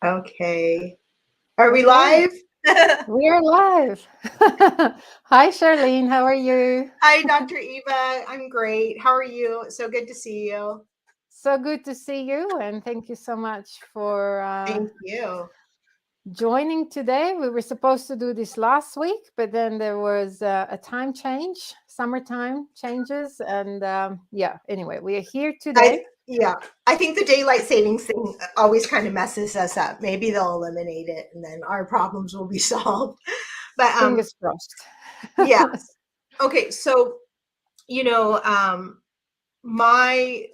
Okay. Are we Okay, live? we're live. Hi, Charlene. How are you? Hi, Dr. Eva. I'm great. How are you? So good to see you. So good to see you, and thank you so much for Thank you. joining today. We were supposed to do this last week, but then there was a time change, summertime changes, and yeah. Anyway, we are here I today. yeah. I think the daylight savings thing always kind of messes us up. Maybe they'll eliminate it and then our problems will be solved. But Fingers crossed. yes. Okay, so you know, my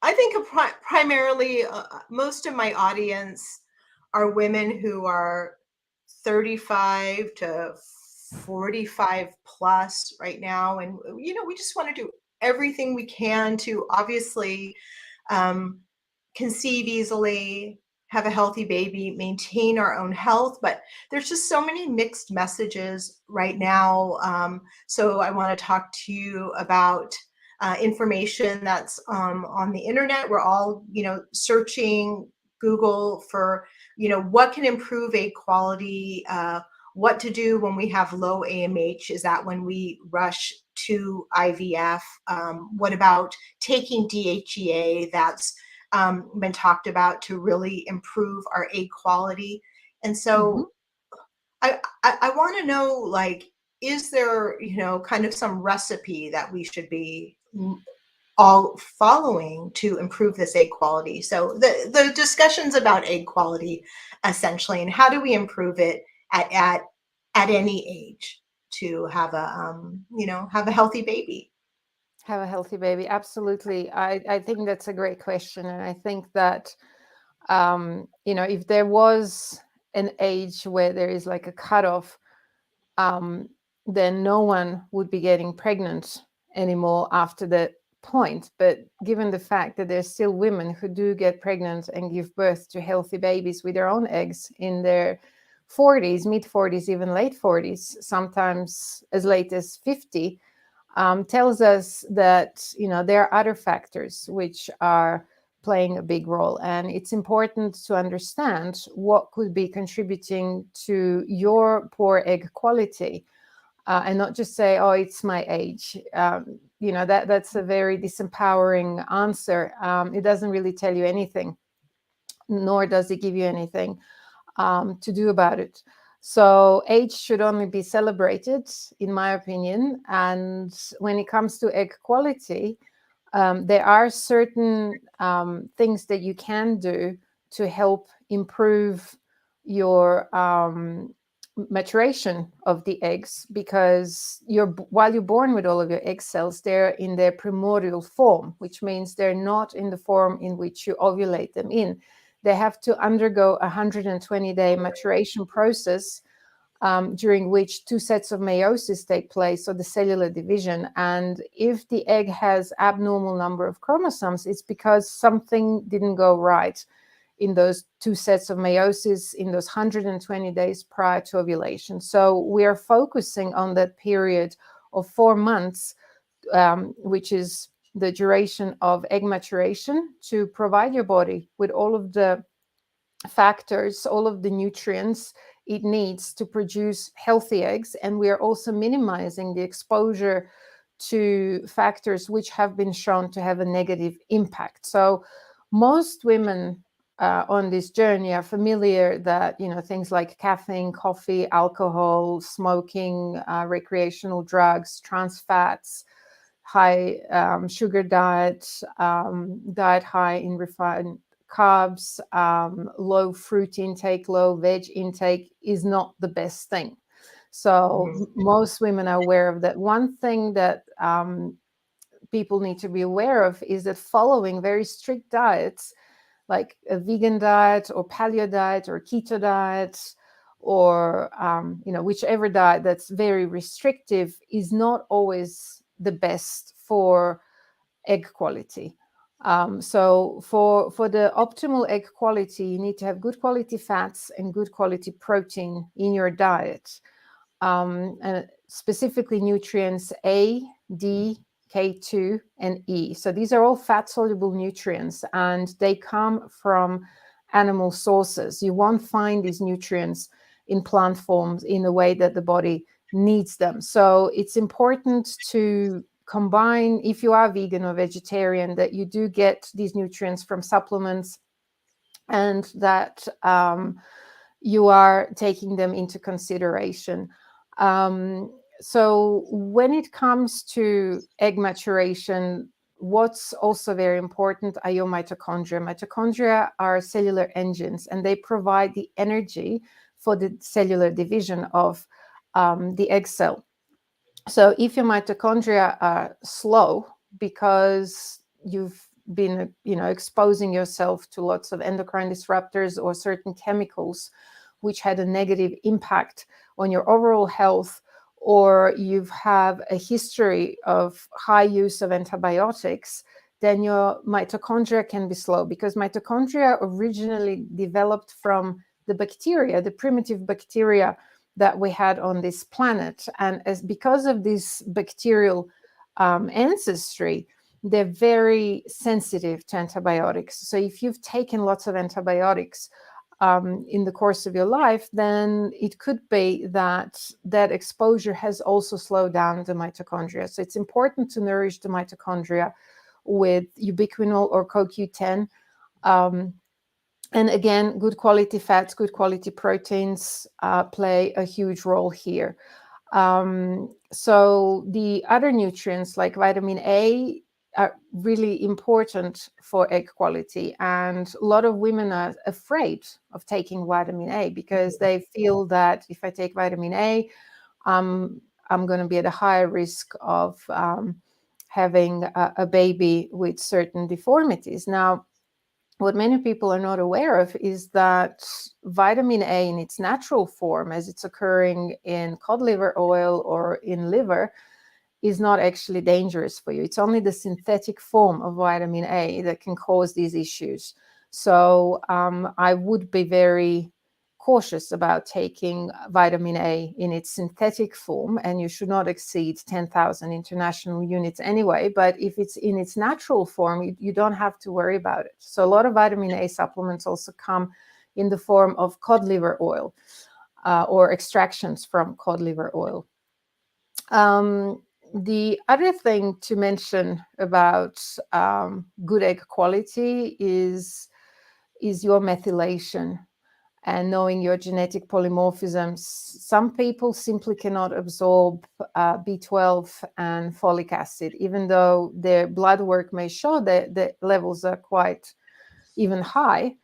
I think primarily most of my audience are women who are 35 to 45 plus right now. And, we just want to do everything we can to obviously um, conceive easily, have a healthy baby, maintain our own health. But there's just so many mixed messages right now. So I want to talk to you about information that's on the internet. We're all, searching Google for, what can improve egg quality, what to do when we have low AMH. Is that when we rush to IVF? What about taking DHEA? That's been talked about to really improve our egg quality. And Mhm. so I want to know, like, is there, kind of some recipe that we should be all following to improve this egg quality? So the discussions about egg quality essentially, and how do we improve it at any age to have a have a healthy baby. Have a healthy baby. Absolutely. I think that's a great question, and I think that if there was an age where there is like a cutoff, um, then no one would be getting pregnant anymore after that point. But given the fact that there's still women who do get pregnant and give birth to healthy babies with their own eggs in their 40s, mid 40s, even late 40s, sometimes as late as 50, tells us that there are other factors which are playing a big role, and it's important to understand what could be contributing to your poor egg quality, and not just say, oh, it's my age. That's a very disempowering answer. It doesn't really tell you anything, nor does it give you anything to do about it. So age should only be celebrated, in my opinion. And when it comes to egg quality, there are certain things that you can do to help improve your maturation of the eggs, because while you're born with all of your egg cells, they're in their primordial form, which means they're not in the form in which you ovulate them in. They have to undergo a 120-day maturation process, during which two sets of meiosis take place, so the cellular division. And if the egg has abnormal number of chromosomes, it's because something didn't go right in those two sets of meiosis in those 120 days prior to ovulation. So we are focusing on that period of 4 months, which is the duration of egg maturation, to provide your body with all of the factors, all of the nutrients it needs to produce healthy eggs. And we are also minimizing the exposure to factors which have been shown to have a negative impact. So most women on this journey are familiar that things like caffeine, coffee, alcohol, smoking, recreational drugs, trans fats, high sugar diet, diet high in refined carbs, low fruit intake, low veg intake is not the best thing. So Mhm. most women are aware of that. One thing that people need to be aware of is that following very strict diets, like a vegan diet or paleo diet or keto diet, or whichever diet that's very restrictive, is not always the best for egg quality. So for the optimal egg quality, you need to have good quality fats and good quality protein in your diet, and specifically nutrients A, D, K2, and E. So these are all fat soluble nutrients, and they come from animal sources. You won't find these nutrients in plant forms in a way that the body needs them. So it's important to combine, if you are vegan or vegetarian, that you do get these nutrients from supplements, and that you are taking them into consideration. So when it comes to egg maturation, what's also very important are your mitochondria. Mitochondria are cellular engines, and they provide the energy for the cellular division of the egg cell. So if your mitochondria are slow because you've been, exposing yourself to lots of endocrine disruptors or certain chemicals which had a negative impact on your overall health, or you have a history of high use of antibiotics, then your mitochondria can be slow, because mitochondria originally developed from the bacteria, the primitive bacteria that we had on this planet. And because of this bacterial ancestry, they're very sensitive to antibiotics. So if you've taken lots of antibiotics in the course of your life, then it could be that that exposure has also slowed down the mitochondria. So it's important to nourish the mitochondria with ubiquinol or CoQ10. And again, good quality fats, good quality proteins play a huge role here. So the other nutrients like vitamin A are really important for egg quality. And a lot of women are afraid of taking vitamin A because they feel that if I take vitamin A, I'm going to be at a higher risk of having a baby with certain deformities. Now, what many people are not aware of is that vitamin A in its natural form, as it's occurring in cod liver oil or in liver, is not actually dangerous for you. It's only the synthetic form of vitamin A that can cause these issues. So I would be very cautious about taking vitamin A in its synthetic form, and you should not exceed 10,000 international units anyway. But if it's in its natural form, you don't have to worry about it. So a lot of vitamin A supplements also come in the form of cod liver oil or extractions from cod liver oil. The other thing to mention about good egg quality is your methylation and knowing your genetic polymorphisms. Some people simply cannot absorb B12 and folic acid, even though their blood work may show that the levels are quite even high.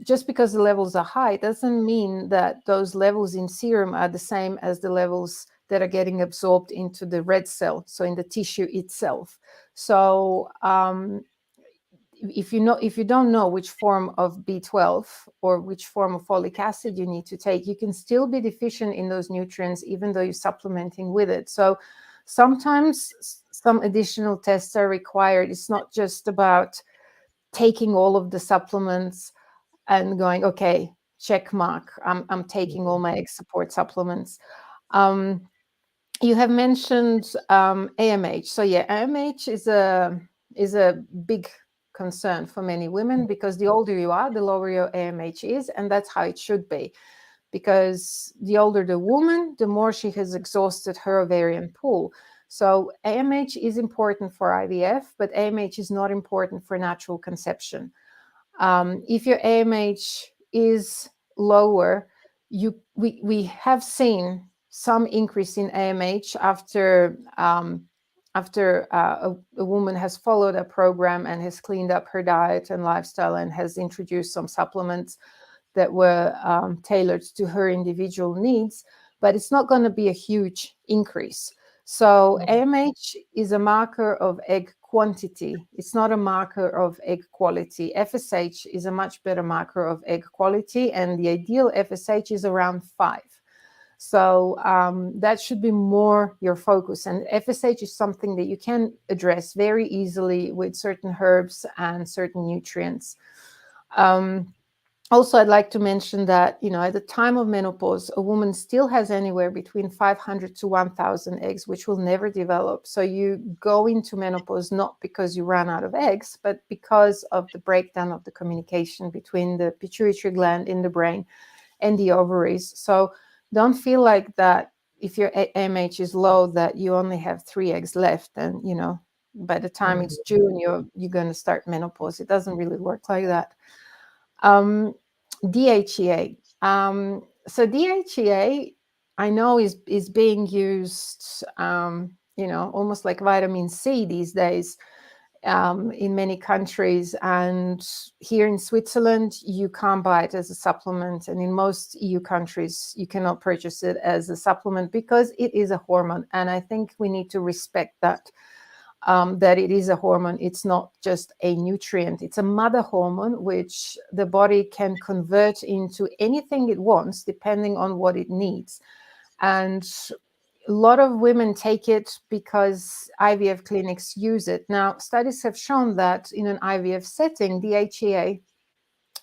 Just because the levels are high doesn't mean that those levels in serum are the same as the levels that are getting absorbed into the red cell, so in the tissue itself. So if you don't know which form of B12 or which form of folic acid you need to take, you can still be deficient in those nutrients even though you're supplementing with it. So sometimes some additional tests are required. It's not just about taking all of the supplements and going, okay, check mark, I'm taking all my egg support supplements. You have mentioned AMH. So yeah, AMH is a big concern for many women, because the older you are, the lower your AMH is, and that's how it should be. Because the older the woman, the more she has exhausted her ovarian pool. So AMH is important for IVF, but AMH is not important for natural conception. If your AMH is lower, we have seen some increase in AMH after a woman has followed a program and has cleaned up her diet and lifestyle and has introduced some supplements that were tailored to her individual needs, but it's not going to be a huge increase. So AMH is a marker of egg quantity. It's not a marker of egg quality. FSH is a much better marker of egg quality, and the ideal FSH is around 5. So that should be more your focus. And FSH is something that you can address very easily with certain herbs and certain nutrients. Also, I'd like to mention that, at the time of menopause, a woman still has anywhere between 500 to 1,000 eggs, which will never develop. So you go into menopause not because you ran out of eggs, but because of the breakdown of the communication between the pituitary gland in the brain and the ovaries. So don't feel like that if your AMH is low, that you only have 3 eggs left, and, by the time it's June, you're going to start menopause. It doesn't really work like that. DHEA. So DHEA, I know is being used, almost like vitamin C these days, in many countries. And here in Switzerland, you can't buy it as a supplement. And in most EU countries, you cannot purchase it as a supplement because it is a hormone. And I think we need to respect that. That it is a hormone. It's not just a nutrient. It's a mother hormone, which the body can convert into anything it wants, depending on what it needs. And a lot of women take it because IVF clinics use it. Now, studies have shown that in an IVF setting, DHEA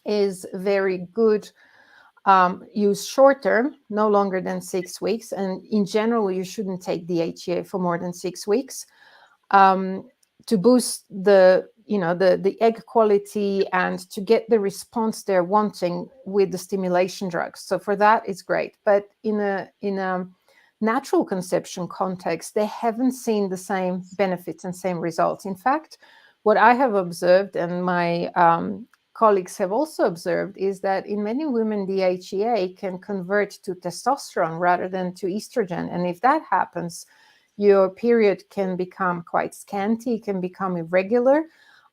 is very good. Use short term, no longer than 6 weeks. And in general, you shouldn't take DHEA for more than 6 weeks. To boost the egg quality and to get the response they're wanting with the stimulation drugs. So for that, it's great. But in a natural conception context, they haven't seen the same benefits and same results. In fact, what I have observed, and my colleagues have also observed, is that in many women, DHEA can convert to testosterone rather than to estrogen. And if that happens, your period can become quite scanty, can become irregular.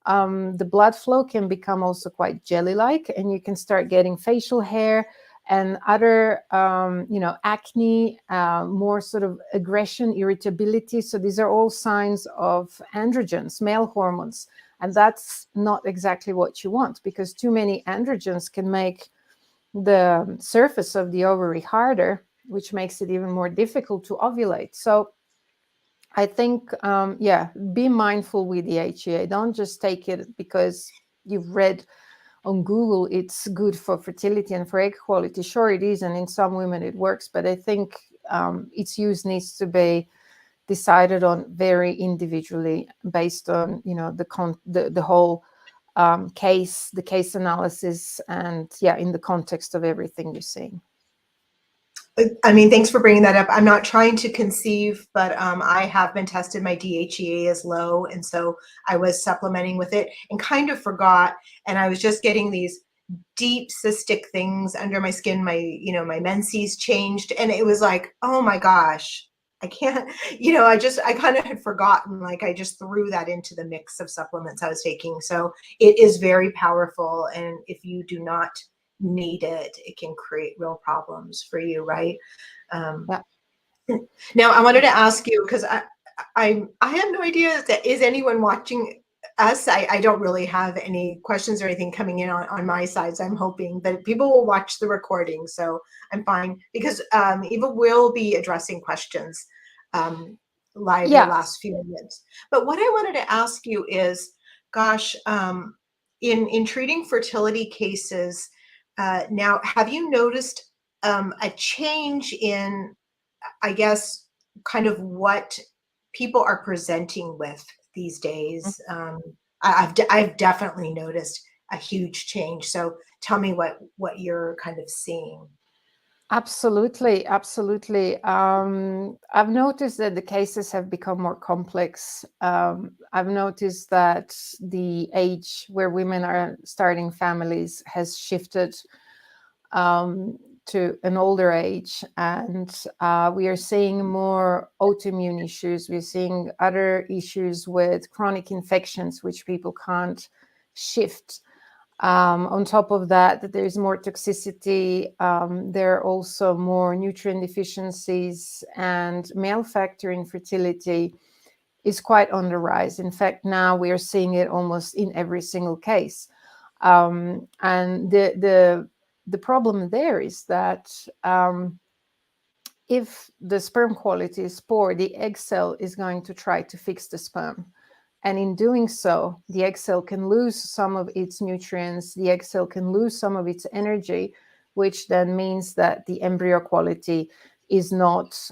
The blood flow can become also quite jelly-like, and you can start getting facial hair and other, acne, more sort of aggression, irritability. So these are all signs of androgens, male hormones. And that's not exactly what you want, because too many androgens can make the surface of the ovary harder, which makes it even more difficult to ovulate. So I think, be mindful with the HEA. Don't just take it because you've read on Google it's good for fertility and for egg quality. Sure, it is, and in some women it works, but I think its use needs to be decided on very individually, based on the whole case, the case analysis, and in the context of everything you're seeing. I mean, thanks for bringing that up. I'm not trying to conceive, but I have been tested. My DHEA is low, and so I was supplementing with it and kind of forgot. And I was just getting these deep cystic things under my skin. My menses changed, and it was like, oh my gosh, I can't. I kind of had forgotten. Like, I just threw that into the mix of supplements I was taking. So it is very powerful, and if you do not need it, it can create real problems for you, right? Yeah. Now I wanted to ask you, because I have no idea that is anyone watching us. I don't really have any questions or anything coming in on my side, so I'm hoping that people will watch the recording, so I'm fine, because Eva will be addressing questions live the last few minutes. But what I wanted to ask you is, gosh, in treating fertility cases, now, have you noticed a change in, I guess, kind of what people are presenting with these days? I've definitely noticed a huge change. So tell me what you're kind of seeing. Absolutely. I've noticed that the cases have become more complex. I've noticed that the age where women are starting families has shifted to an older age, and we are seeing more autoimmune issues. We're seeing other issues with chronic infections, which people can't shift. On top of that, there's more toxicity. There are also more nutrient deficiencies, and male factor infertility is quite on the rise. In fact, now we are seeing it almost in every single case. And the problem there is that if the sperm quality is poor, the egg cell is going to try to fix the sperm. And in doing so, the egg cell can lose some of its nutrients, the egg cell can lose some of its energy, which then means that the embryo quality is not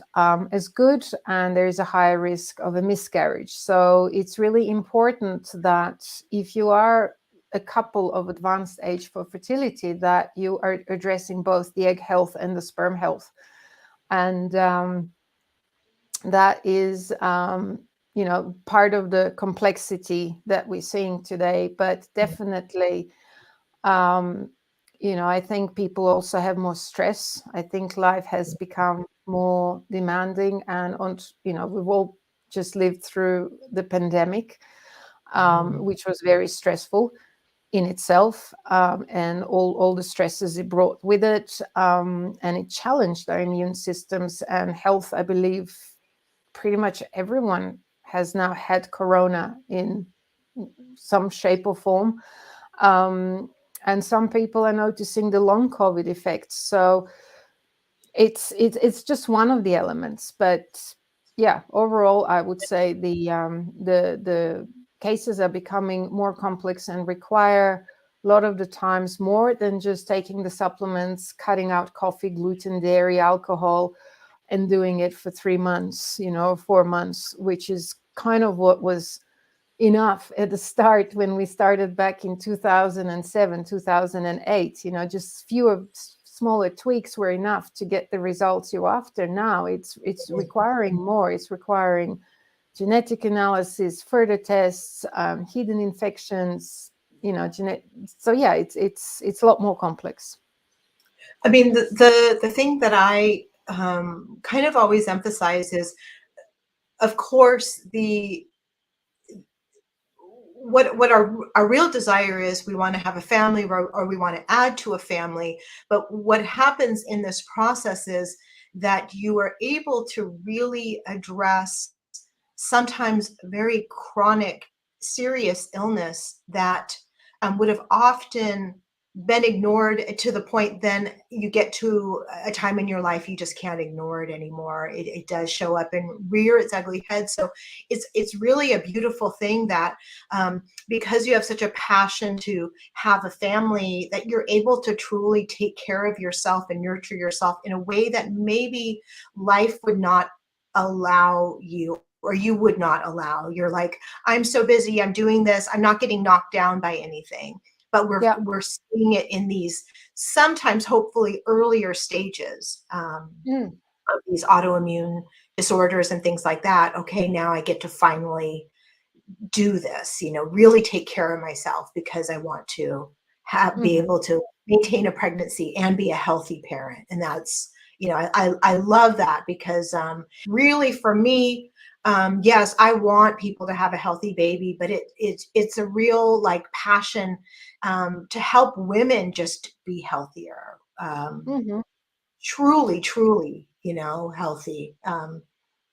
as good, and there is a higher risk of a miscarriage. So it's really important that if you are a couple of advanced age for fertility, that you are addressing both the egg health and the sperm health. And that is, part of the complexity that we're seeing today. But definitely, I think people also have more stress. I think life has become more demanding, and we've all just lived through the pandemic, which was very stressful in itself, and all the stresses it brought with it, and it challenged our immune systems and health. I believe pretty much everyone has now had corona in some shape or form, and some people are noticing the long COVID effects. So it's just one of the elements, but yeah, overall, I would say the cases are becoming more complex and require a lot of the times more than just taking the supplements, cutting out coffee, gluten, dairy, alcohol, and doing it for 3 months, 4 months, which is kind of what was enough at the start when we started back in 2007, 2008. Just fewer smaller tweaks were enough to get the results you're after. Now it's requiring more. It's requiring genetic analysis, further tests, hidden infections, so yeah, it's a lot more complex. I mean, the thing that I kind of always emphasize is, of course, what our real desire is. We want to have a family, or we want to add to a family. But what happens in this process is that you are able to really address sometimes very chronic, serious illness that would have often been ignored, to the point then you get to a time in your life you just can't ignore it anymore. It does show up and rear its ugly head. So it's really a beautiful thing that because you have such a passion to have a family, that you're able to truly take care of yourself and nurture yourself in a way that maybe life would not allow you, or you would not allow. You're like, I'm so busy, I'm doing this, I'm not getting knocked down by anything. But Yeah. we're seeing it in these sometimes hopefully earlier stages of these autoimmune disorders and things like that. Okay, now I get to finally do this, really take care of myself, because I want to be able to maintain a pregnancy and be a healthy parent. And that's, I love that, because really for me, yes, I want people to have a healthy baby, but it's a real like passion to help women just be healthier, truly, healthy,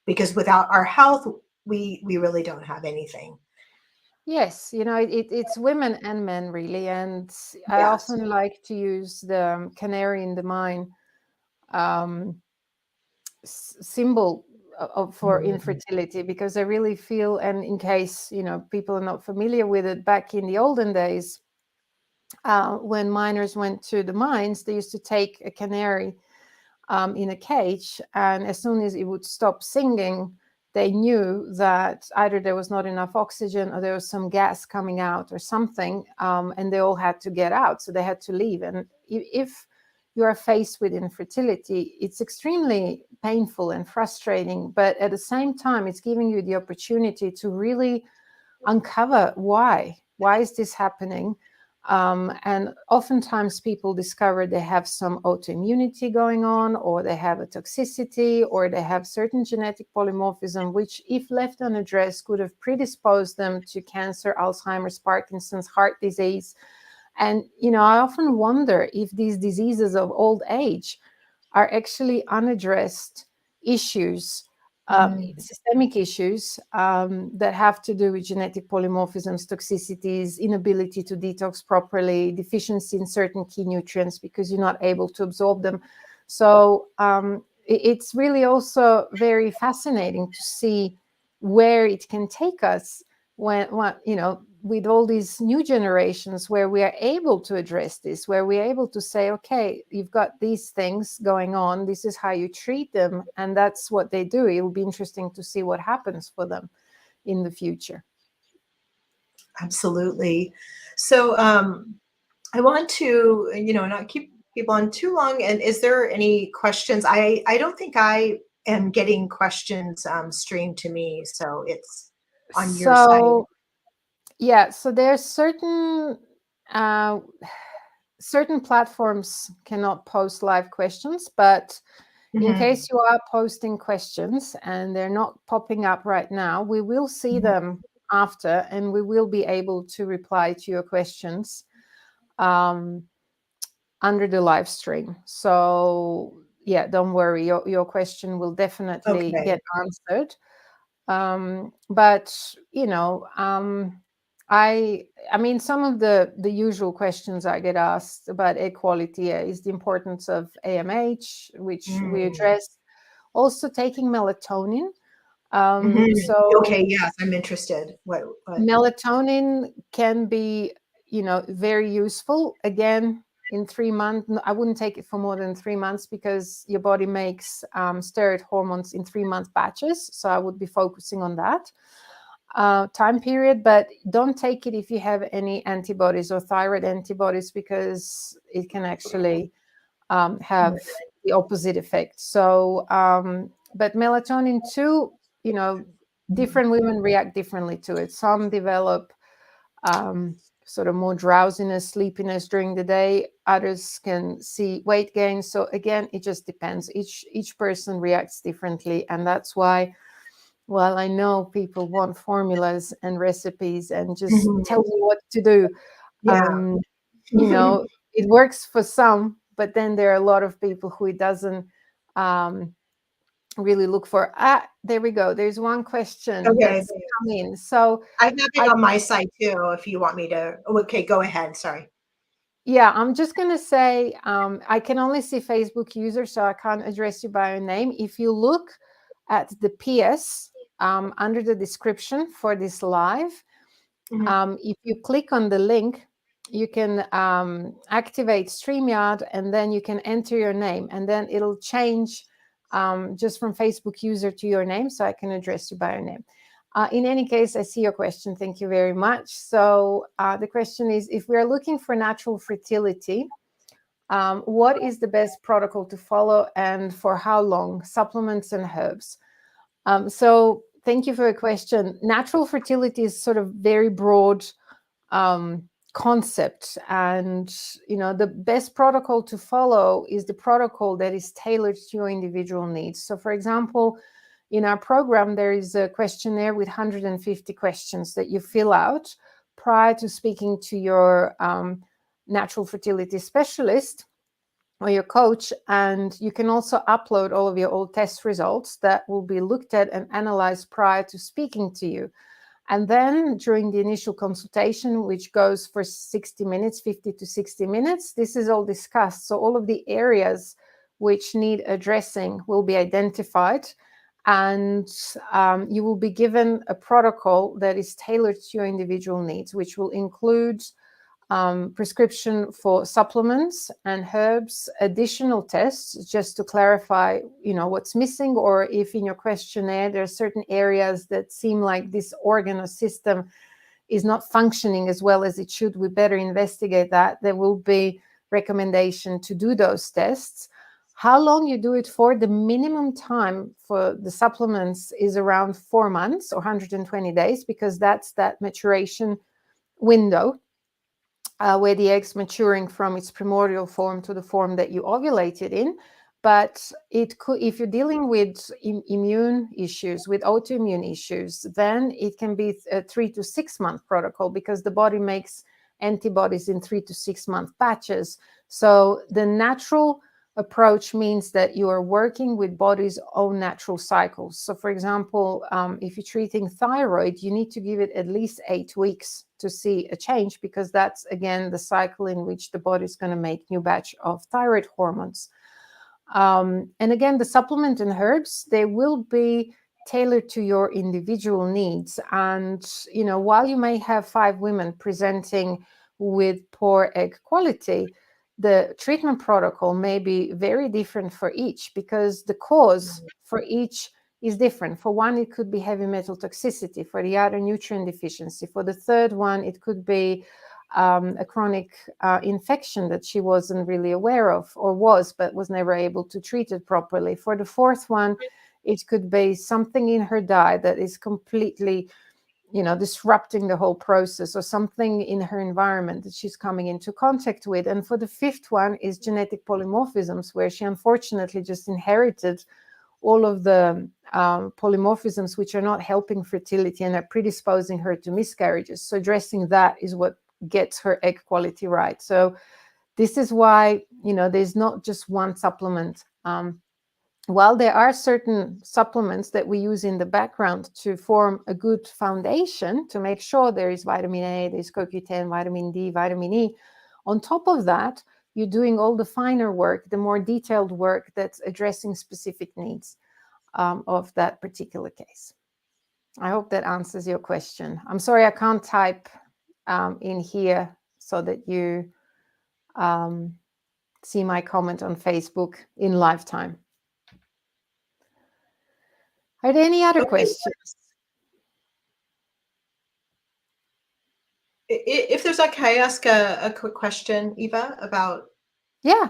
because without our health, we really don't have anything. Yes, it's women and men really, and I Yes. often like to use the canary in the mine symbol for infertility, because I really feel, and in case people are not familiar with it, back in the olden days, when miners went to the mines, they used to take a canary in a cage, and as soon as it would stop singing, they knew that either there was not enough oxygen or there was some gas coming out or something, and they all had to get out, so they had to leave. And if you are faced with infertility, it's extremely painful and frustrating, but at the same time, it's giving you the opportunity to really uncover why is this happening. And oftentimes people discover they have some autoimmunity going on, or they have a toxicity, or they have certain genetic polymorphism, which, if left unaddressed, could have predisposed them to cancer, Alzheimer's, Parkinson's, heart disease. And, I often wonder if these diseases of old age are actually unaddressed issues, systemic issues that have to do with genetic polymorphisms, toxicities, inability to detox properly, deficiency in certain key nutrients because you're not able to absorb them. So it's really also very fascinating to see where it can take us when with all these new generations where we are able to address this, where we're able to say, okay, you've got these things going on, this is how you treat them, and that's what they do. It will be interesting to see what happens for them in the future. Absolutely. So I want to, not keep people on too long. And is there any questions? I don't think I am getting questions streamed to me. So it's on your side. So yeah, so there's certain platforms cannot post live questions, but in case you are posting questions and they're not popping up right now, we will see them after, and we will be able to reply to your questions under the live stream. So yeah, don't worry, your question will definitely get answered. But I mean, some of the usual questions I get asked about equality is the importance of AMH, which we addressed. Also taking melatonin. Okay, yes, I'm interested. What? Melatonin can be, very useful. Again, in 3 months, I wouldn't take it for more than 3 months because your body makes steroid hormones in 3-month batches. So I would be focusing on that time period, but don't take it if you have any antibodies or thyroid antibodies, because it can actually have the opposite effect. So, but melatonin too, different women react differently to it. Some develop sort of more drowsiness, sleepiness during the day. Others can see weight gain. So again, it just depends. Each person reacts differently, and that's why. Well, I know people want formulas and recipes and just tell me what to do. Yeah. It works for some, but then there are a lot of people who it doesn't really look for. There we go. There's one question that's come in. So I have it on my side too, if you want me to. Okay, go ahead. Sorry. Yeah, I'm just going to say I can only see Facebook users, so I can't address you by your name. If you look at the PS under the description for this live, if you click on the link, you can activate StreamYard, and then you can enter your name, and then it'll change just from Facebook user to your name, so I can address you by your name. In any case, I see your question. Thank you very much. So the question is, if we are looking for natural fertility, what is the best protocol to follow and for how long? Supplements and herbs. So thank you for your question. Natural fertility is sort of very broad concept, and the best protocol to follow is the protocol that is tailored to your individual needs. So for example, in our program, there is a questionnaire with 150 questions that you fill out prior to speaking to your natural fertility specialist or your coach. And you can also upload all of your old test results that will be looked at and analyzed prior to speaking to you. And then during the initial consultation, which goes for 60 minutes, 50 to 60 minutes, this is all discussed. So all of the areas which need addressing will be identified, and you will be given a protocol that is tailored to your individual needs, which will include prescription for supplements and herbs, additional tests just to clarify, what's missing, or if in your questionnaire there are certain areas that seem like this organ or system is not functioning as well as it should, we better investigate that. There will be recommendation to do those tests. How long you do it for? The minimum time for the supplements is around 4 months or 120 days, because that's that maturation window where the egg's maturing from its primordial form to the form that you ovulated in. But it could, if you're dealing with immune issues, with autoimmune issues, then it can be a 3 to 6 month protocol, because the body makes antibodies in 3 to 6 month batches. So the natural approach means that you are working with body's own natural cycles. So for example, if you're treating thyroid, you need to give it at least 8 weeks to see a change, because that's again the cycle in which the body is going to make new batch of thyroid hormones. And again, the supplement and herbs, they will be tailored to your individual needs. And, while you may have 5 women presenting with poor egg quality, the treatment protocol may be very different for each, because the cause for each is different. For one, it could be heavy metal toxicity. For the other, nutrient deficiency. For the third one, it could be a chronic infection that she wasn't really aware of, or but was never able to treat it properly. For the fourth one, it could be something in her diet that is completely, disrupting the whole process, or something in her environment that she's coming into contact with. And for the fifth one is genetic polymorphisms, where she unfortunately just inherited all of the polymorphisms which are not helping fertility and are predisposing her to miscarriages. So addressing that is what gets her egg quality right. So this is why, there's not just one supplement. While there are certain supplements that we use in the background to form a good foundation, to make sure there is vitamin A, there's CoQ10, vitamin D, vitamin E, on top of that, you're doing all the finer work, the more detailed work that's addressing specific needs of that particular case. I hope that answers your question. I'm sorry I can't type in here so that you see my comment on Facebook in live time. Are there any other questions? If there's can I ask a quick question, Eva, about? Yeah.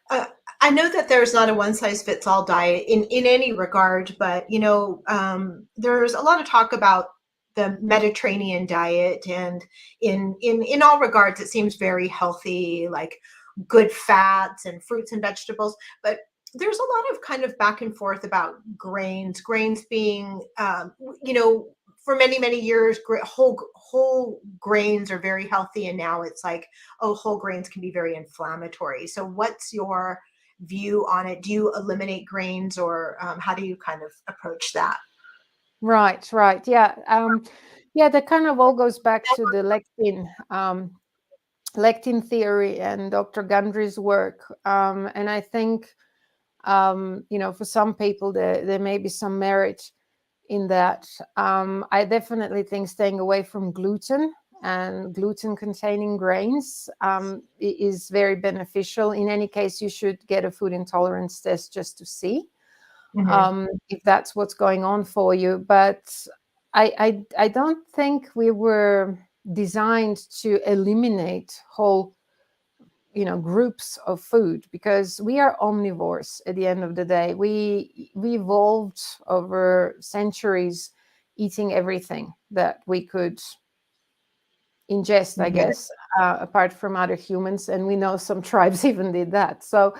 I know that there's not a one-size-fits-all diet in any regard, but there's a lot of talk about the Mediterranean diet, and in all regards, it seems very healthy, like good fats and fruits and vegetables. But there's a lot of kind of back and forth about grains being, for many years, whole grains are very healthy, and now it's like, oh, whole grains can be very inflammatory. So what's your view on it? Do you eliminate grains, or how do you kind of approach that? Right. Yeah. That kind of all goes back to the lectin theory and Dr. Gundry's work. And I think, for some people, there may be some merit in that. I definitely think staying away from gluten and gluten-containing grains is very beneficial. In any case, you should get a food intolerance test just to see if that's what's going on for you. But I don't think we were designed to eliminate whole groups of food, because we are omnivores at the end of the day. We evolved over centuries eating everything that we could ingest, I guess, apart from other humans. And we know some tribes even did that. So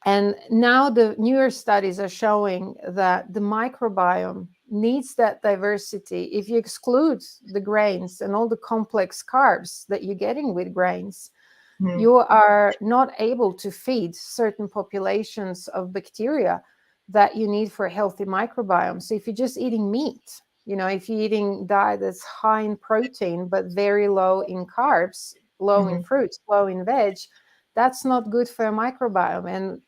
and now the newer studies are showing that the microbiome needs that diversity. If you exclude the grains and all the complex carbs that you're getting with grains, you are not able to feed certain populations of bacteria that you need for a healthy microbiome. So if you're just eating meat, if you're eating diet that's high in protein but very low in carbs, low in fruits, low in veg, that's not good for a microbiome. And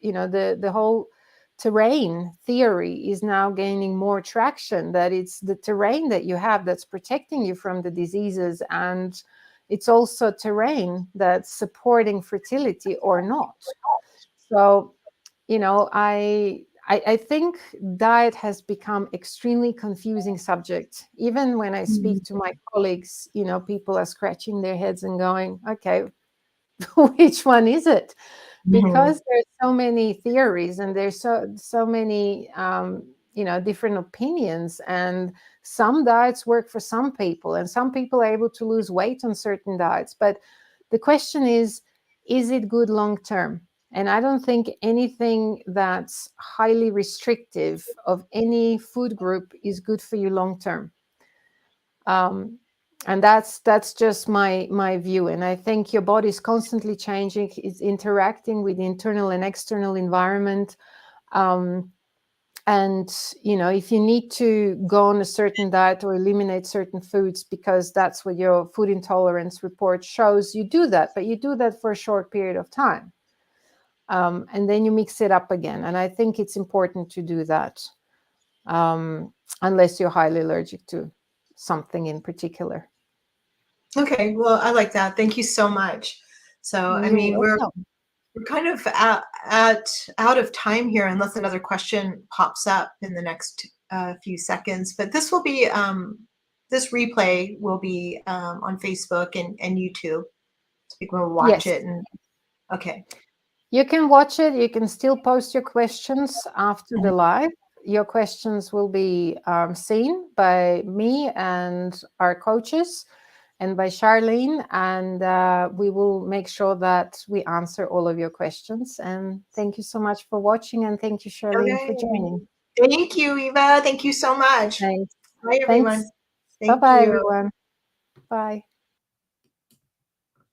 the whole terrain theory is now gaining more traction, that it's the terrain that you have that's protecting you from the diseases, and it's also terrain that's supporting fertility or not. So I think diet has become extremely confusing subject. Even when I speak to my colleagues, people are scratching their heads and going, okay, which one is it? Because there's so many theories, and there's so many different opinions, and some diets work for some people, and some people are able to lose weight on certain diets. But the question is it good long term? And I don't think anything that's highly restrictive of any food group is good for you long term. And that's just my view. And I think your body is constantly changing. It's interacting with the internal and external environment. And if you need to go on a certain diet or eliminate certain foods because that's what your food intolerance report shows, you do that. But you do that for a short period of time. and then you mix it up again. And I think it's important to do that, unless you're highly allergic to something in particular. Okay, well, I like that. Thank you so much. So, I You're mean, we're welcome. kind of out of time here, unless another question pops up in the next few seconds. But this will be this replay will be on Facebook and YouTube, so people will watch Yes. it. And okay, You can watch it. You can still post your questions after the live. Your questions will be seen by me and our coaches and by Charlene. And we will make sure that we answer all of your questions. And thank you so much for watching. And thank you, Charlene, for okay. joining. Thank you, Eva. Thank you so much. Thanks. Bye, everyone. Thanks. Thank Bye-bye, you. everyone. Bye.